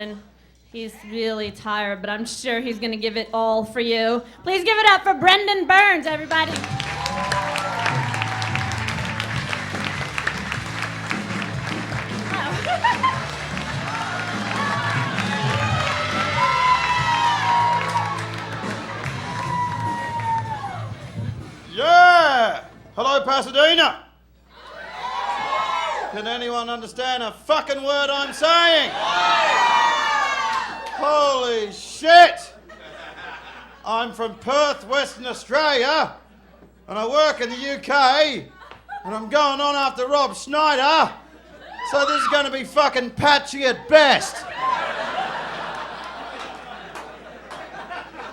And he's really tired, but I'm sure he's going to give it all for you. Please give it up for Brendon Burns, everybody. Yeah! Hello, Pasadena! Can anyone understand a fucking word I'm saying? Holy shit! I'm from Perth, Western Australia, and I work in the UK, and I'm going on after Rob Schneider, so this is going to be fucking patchy at best.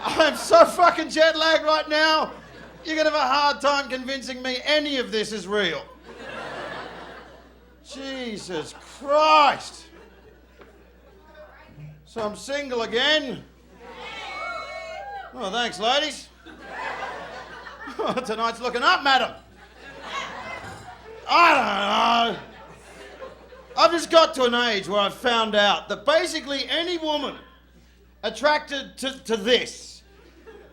I'm so fucking jet lagged right now, you're going to have a hard time convincing me any of this is real. Jesus Christ. So I'm single again. Well, thanks, ladies. Tonight's looking up, madam. I don't know. I've just got to an age where I've found out that basically any woman attracted to this,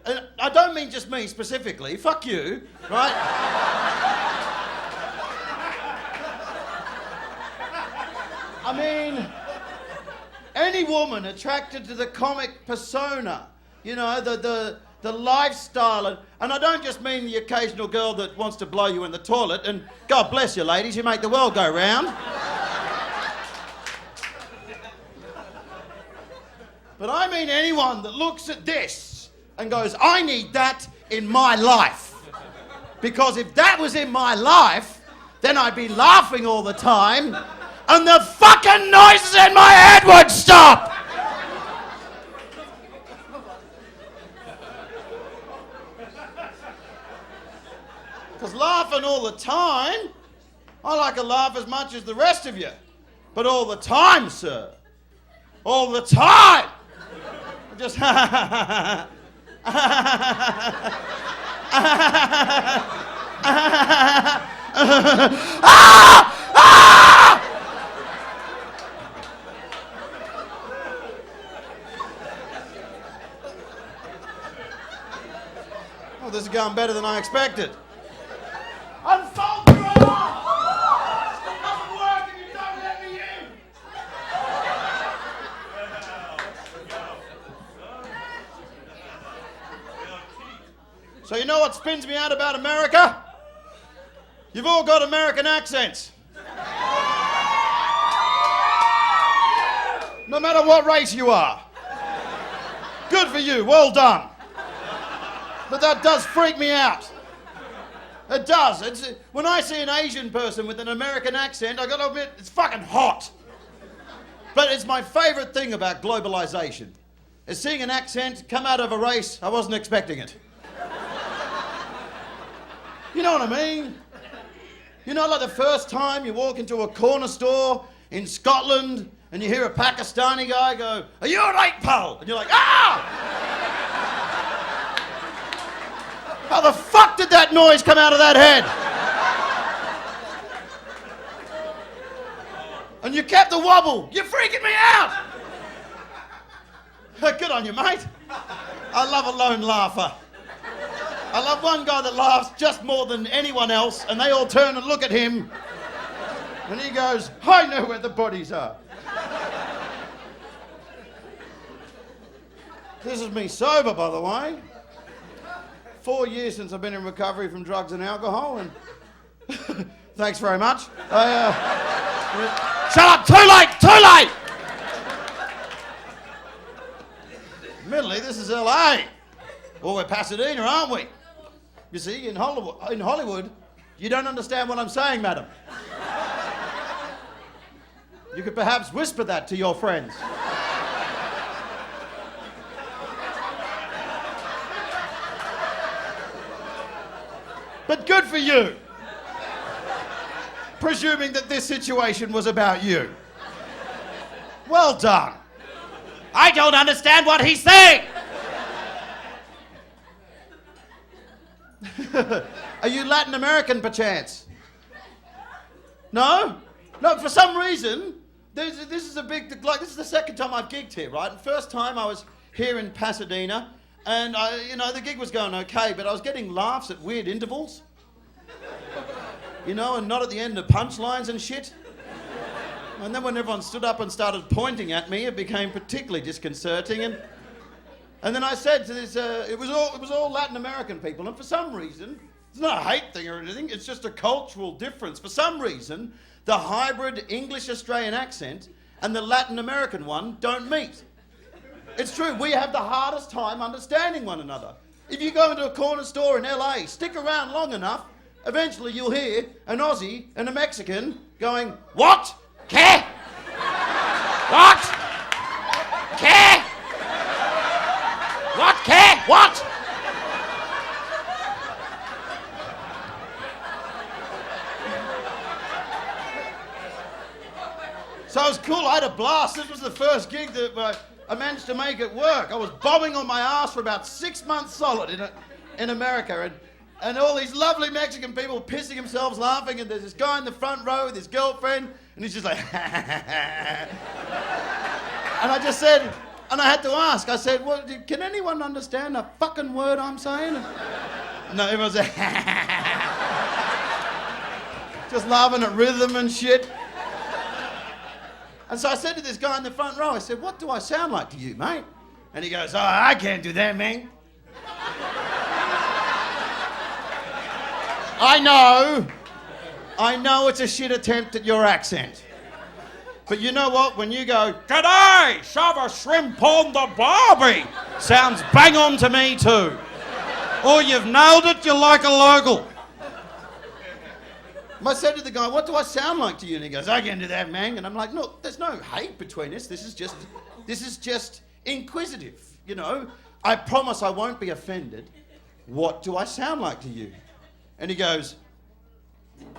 and I don't mean just me specifically, fuck you, right? I mean, any woman attracted to the comic persona, you know, the lifestyle, and I don't just mean the occasional girl that wants to blow you in the toilet, and God bless you ladies, you make the world go round. But I mean anyone that looks at this and goes, I need that in my life. Because if that was in my life, then I'd be laughing all the time, and the fucking noises in my head would stop! Because laughing all the time, I like a laugh as much as the rest of you. But all the time, sir. All the time! Just ah! Well, this is going better than I expected. Unfold your arm! It doesn't work if you don't let me in! So you know what spins me out about America? You've all got American accents. No matter what race you are. Good for you, well done. But that does freak me out. It does. When I see an Asian person with an American accent, I gotta admit, it's fucking hot. But it's my favourite thing about globalisation, is seeing an accent come out of a race I wasn't expecting it. You know what I mean? You know, like the first time you walk into a corner store in Scotland and you hear a Pakistani guy go, "Are you all right, pal?" And you're like, "Ah!" How the fuck did that noise come out of that head? And you kept the wobble. You're freaking me out. Good on you, mate. I love a lone laugher. I love one guy that laughs just more than anyone else, and they all turn and look at him, and he goes, "I know where the bodies are." This is me sober, by the way. 4 years since I've been in recovery from drugs and alcohol, and thanks very much. Shut up! Too late! Too late! Admittedly, this is LA. Well, we're Pasadena, aren't we? You see, in Hollywood, you don't understand what I'm saying, madam. You could perhaps whisper that to your friends. But good for you. Presuming that this situation was about you. Well done. I don't understand what he's saying. Are you Latin American, perchance? No? No, for some reason, this is a big, like, this is the second time I've gigged here, right? And first time I was here in Pasadena, and the gig was going okay, but I was getting laughs at weird intervals. And not at the end of punchlines and shit. And then when everyone stood up and started pointing at me, it became particularly disconcerting. And then I said to this, it was all Latin American people, and for some reason, it's not a hate thing or anything, it's just a cultural difference. For some reason, the hybrid English-Australian accent and the Latin American one don't meet. It's true, we have the hardest time understanding one another. If you go into a corner store in LA, stick around long enough, eventually you'll hear an Aussie and a Mexican going, "What? ¿Qué? What? ¿Qué? What? ¿Qué? What?" So it was cool, I had a blast. This was the first gig that I managed to make it work. I was bombing on my ass for about 6 months solid in America, and all these lovely Mexican people pissing themselves laughing, and there's this guy in the front row with his girlfriend, and he's just like, and I just said, and I had to ask, I said, "Well, can anyone understand a fucking word I'm saying?" No, everyone's like, just laughing at rhythm and shit. And so I said to this guy in the front row, I said, "What do I sound like to you, mate?" And he goes, "Oh, I can't do that, man." I know it's a shit attempt at your accent. But you know what? When you go, "G'day, shove a shrimp on the barbie," sounds bang on to me too. Or you've nailed it, you're like a local. I said to the guy, "What do I sound like to you?" And he goes, "I can do that, man." And I'm like, "No, there's no hate between us. This is just inquisitive, I promise I won't be offended. What do I sound like to you?" And he goes,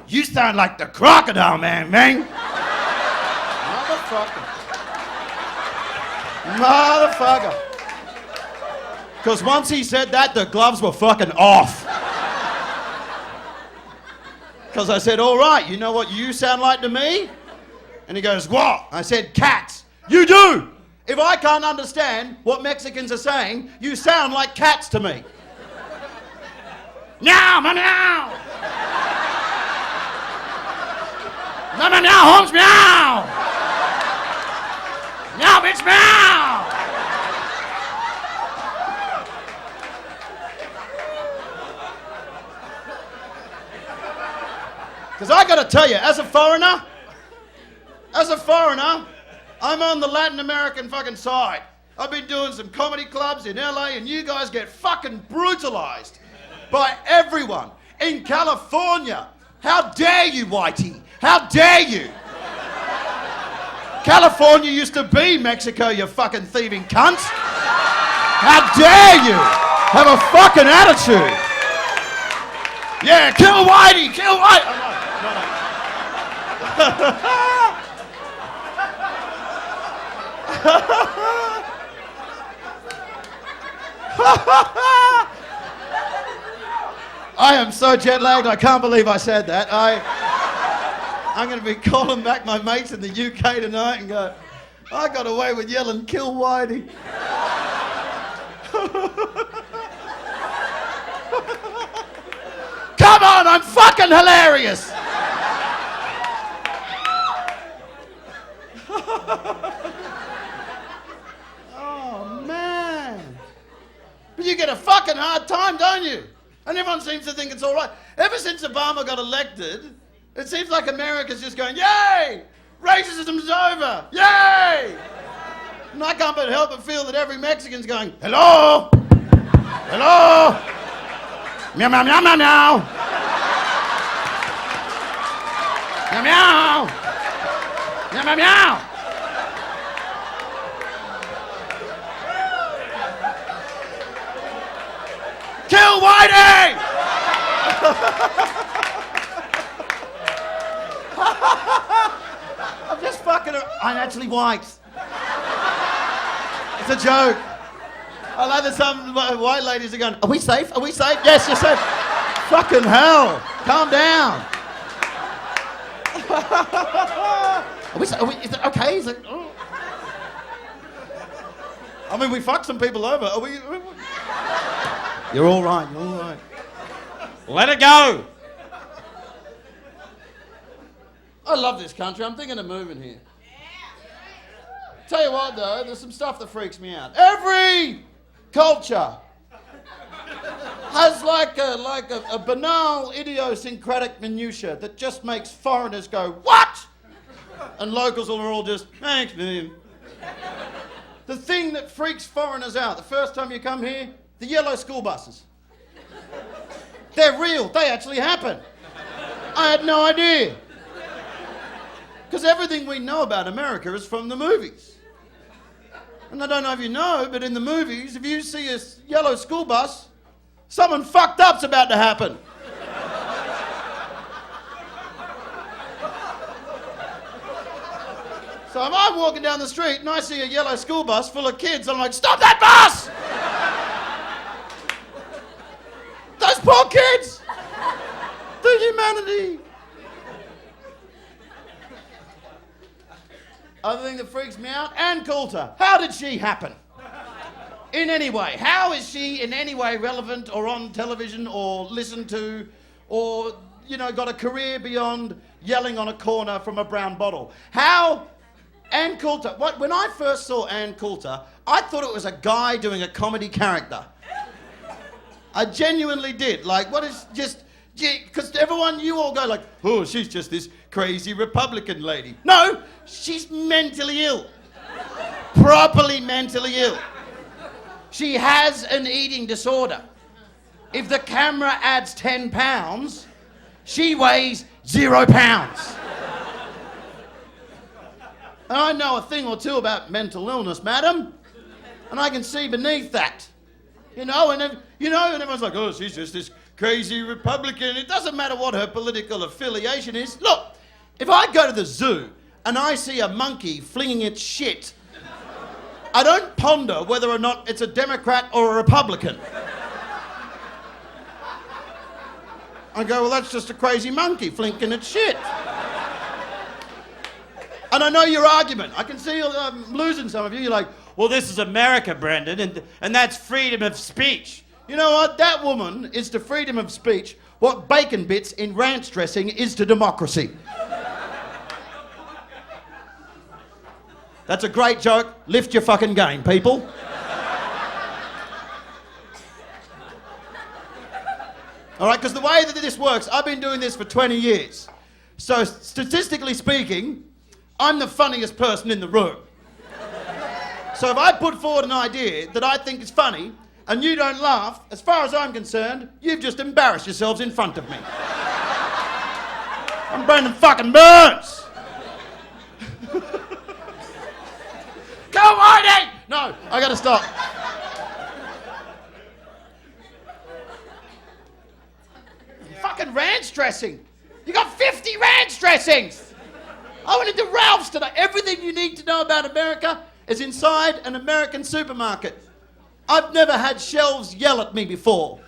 "You sound like the crocodile man, man." Motherfucker. Because once he said that, the gloves were fucking off. Because I said, "All right, you know what you sound like to me?" And he goes, "What?" I said, "Cats." "You do! If I can't understand what Mexicans are saying, you sound like cats to me." "Meow, meow, meow! Meow, meow, meow, Holmes, meow! Meow, bitch, meow!" Because I got to tell you, as a foreigner, I'm on the Latin American fucking side. I've been doing some comedy clubs in LA, and you guys get fucking brutalized by everyone. In California, how dare you, Whitey? How dare you? California used to be Mexico, you fucking thieving cunts. How dare you have a fucking attitude? Yeah, kill Whitey, kill Whitey. I am so jet lagged, I can't believe I said that. I'm going to be calling back my mates in the UK tonight and go, "I got away with yelling, 'Kill Whitey.'" Come on, I'm fucking hilarious. Oh, man. But you get a fucking hard time, don't you? And everyone seems to think it's all right. Ever since Obama got elected, it seems like America's just going, "Yay! Racism's over! Yay!" And I can't but help but feel that every Mexican's going, "Hello? Hello? Meow, meow, meow, meow, meow. Meow, meow. Meow, meow, meow." Kill Whitey! I'm just fucking... I'm actually white. It's a joke. I like that some white ladies are going, "Are we safe? Are we safe?" "Yes, you're safe." Fucking hell. Calm down. Is it okay? He's like, oh. I mean, we fucked some people over. Are we? You're all right. You're all right. Let it go. I love this country. I'm thinking of moving here. Tell you what, though, there's some stuff that freaks me out. Every culture has like a banal, idiosyncratic minutiae that just makes foreigners go, what? And locals are all just, thanks, man. The thing that freaks foreigners out, the first time you come here, the yellow school buses. They're real. They actually happen. I had no idea. Because everything we know about America is from the movies. And I don't know if you know, but in the movies, if you see a yellow school bus, something fucked up's about to happen. So if I'm walking down the street and I see a yellow school bus full of kids, I'm like, stop that bus! Those poor kids! The humanity! Other thing that freaks me out, Ann Coulter. How did she happen? In any way. How is she in any way relevant or on television or listened to or, got a career beyond yelling on a corner from a brown bottle? How? Ann Coulter. When I first saw Ann Coulter, I thought it was a guy doing a comedy character. I genuinely did. Like, what is just... Because you all go like, oh, she's just this crazy Republican lady. No, she's mentally ill. Properly mentally ill. She has an eating disorder. If the camera adds 10 pounds, she weighs 0 pounds. And I know a thing or two about mental illness, madam, and I can see beneath that. And everyone's like, oh, she's just this crazy Republican. It doesn't matter what her political affiliation is. Look, if I go to the zoo and I see a monkey flinging its shit, I don't ponder whether or not it's a Democrat or a Republican. I go, well, that's just a crazy monkey flinging its shit. And I know your argument. I can see I'm losing some of you. You're like, well, this is America, Brendon, and that's freedom of speech. You know what? That woman is to freedom of speech what bacon bits in ranch dressing is to democracy. That's a great joke. Lift your fucking game, people. All right, because the way that this works, I've been doing this for 20 years. So statistically speaking, I'm the funniest person in the room. So if I put forward an idea that I think is funny, and you don't laugh, as far as I'm concerned, you've just embarrassed yourselves in front of me. I'm Brendon fucking Burns. Go Whitey! No, I gotta stop. Fucking ranch dressing. You got 50 ranch dressings. I went into Ralph's today. Everything you need to know about America is inside an American supermarket. I've never had shelves yell at me before.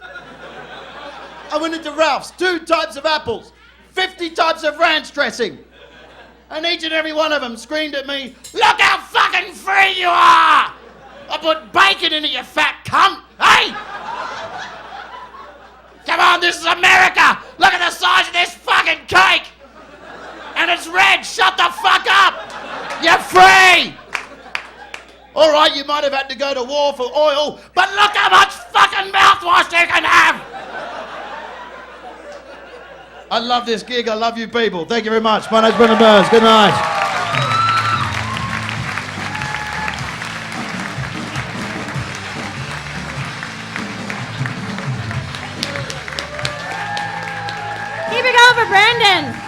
I went into Ralph's, 2 types of apples, 50 types of ranch dressing. And each and every one of them screamed at me, look how fucking free you are! I put bacon in it, you fat cunt! Hey! Come on, this is America! Look at the size of this fucking cake! And it's red, shut the fuck up! You're free! All right, you might have had to go to war for oil, but look how much fucking mouthwash you can have! I love this gig. I love you people. Thank you very much. My name's Brendon Burns. Good night. Keep it going for Brendon.